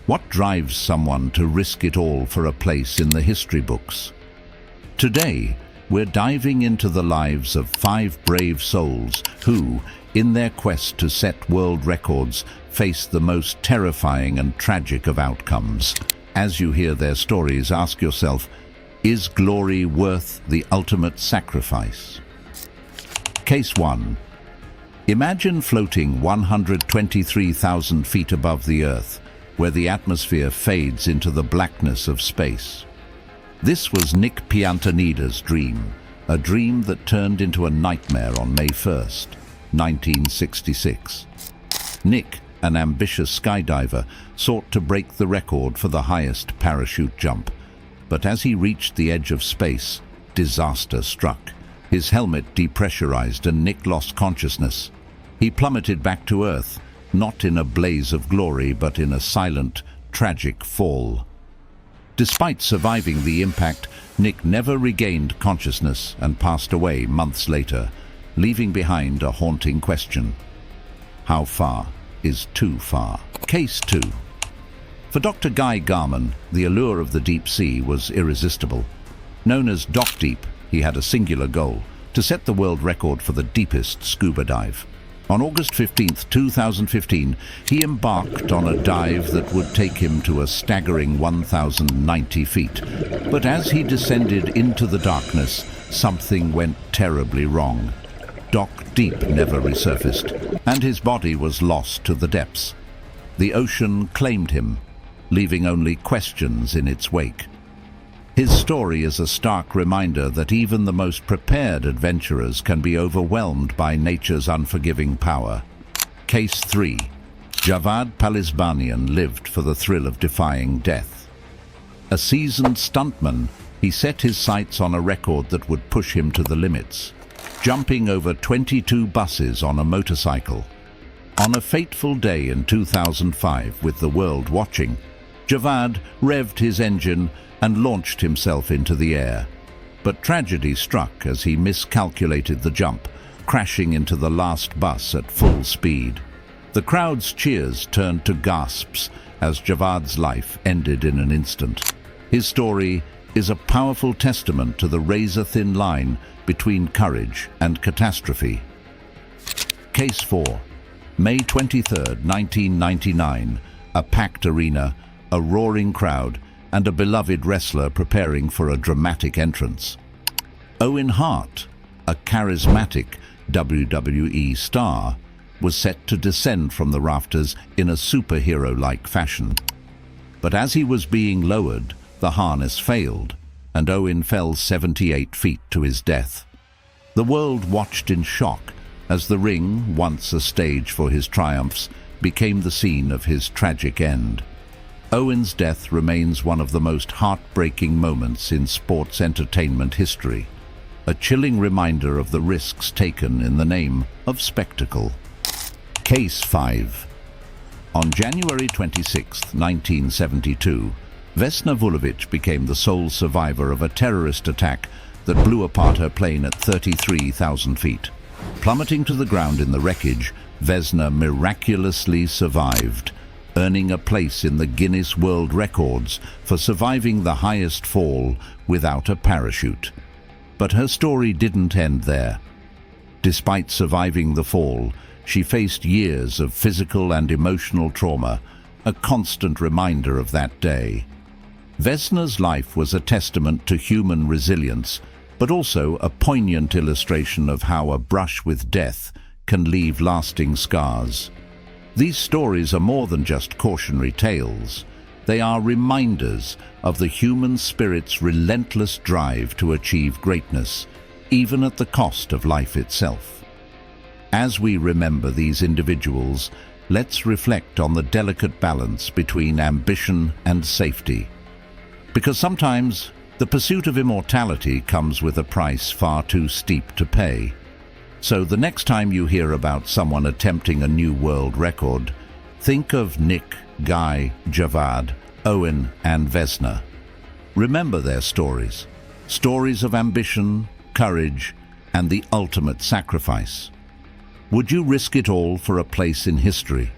What drives someone to risk it all for a place in the history books? Today, we're diving into the lives of 5 brave souls who, in their quest to set world records, face the most terrifying and tragic of outcomes. As you hear their stories, ask yourself, is glory worth the ultimate sacrifice? Case 1. Imagine floating 123,000 feet above the Earth, where the atmosphere fades into the blackness of space. This was Nick Piantanida's dream, a dream that turned into a nightmare on May 1st, 1966. Nick, an ambitious skydiver, sought to break the record for the highest parachute jump. But as he reached the edge of space, disaster struck. His helmet depressurized and Nick lost consciousness. He plummeted back to Earth, not in a blaze of glory, but in a silent, tragic fall. Despite surviving the impact, Nick never regained consciousness and passed away months later, leaving behind a haunting question. How far is too far? Case 2. For Dr. Guy Garman, the allure of the deep sea was irresistible. Known as Doc Deep, he had a singular goal: to set the world record for the deepest scuba dive. On August 15, 2015, he embarked on a dive that would take him to a staggering 1,090 feet. But as he descended into the darkness, something went terribly wrong. Doc Deep never resurfaced, and his body was lost to the depths. The ocean claimed him, leaving only questions in its wake. His story is a stark reminder that even the most prepared adventurers can be overwhelmed by nature's unforgiving power. Case 3. Javad Palisbanian lived for the thrill of defying death. A seasoned stuntman, he set his sights on a record that would push him to the limits, jumping over 22 buses on a motorcycle. On a fateful day in 2005, with the world watching, Javad revved his engine and launched himself into the air. But tragedy struck as he miscalculated the jump, crashing into the last bus at full speed. The crowd's cheers turned to gasps as Javad's life ended in an instant. His story is a powerful testament to the razor-thin line between courage and catastrophe. Case 4. May 23, 1999, a packed arena, a roaring crowd, and a beloved wrestler preparing for a dramatic entrance. Owen Hart, a charismatic WWE star, was set to descend from the rafters in a superhero-like fashion. But as he was being lowered, the harness failed, and Owen fell 78 feet to his death. The world watched in shock as the ring, once a stage for his triumphs, became the scene of his tragic end. Owen's death remains one of the most heartbreaking moments in sports entertainment history, a chilling reminder of the risks taken in the name of spectacle. Case 5. On January 26, 1972, Vesna Vulovic became the sole survivor of a terrorist attack that blew apart her plane at 33,000 feet. Plummeting to the ground in the wreckage, Vesna miraculously survived, earning a place in the Guinness World Records for surviving the highest fall without a parachute. But her story didn't end there. Despite surviving the fall, she faced years of physical and emotional trauma, a constant reminder of that day. Vesna's life was a testament to human resilience, but also a poignant illustration of how a brush with death can leave lasting scars. These stories are more than just cautionary tales. They are reminders of the human spirit's relentless drive to achieve greatness, even at the cost of life itself. As we remember these individuals, let's reflect on the delicate balance between ambition and safety. Because sometimes the pursuit of immortality comes with a price far too steep to pay. So the next time you hear about someone attempting a new world record, think of Nick, Guy, Javad, Owen, and Vesna. Remember their stories. Stories of ambition, courage, and the ultimate sacrifice. Would you risk it all for a place in history?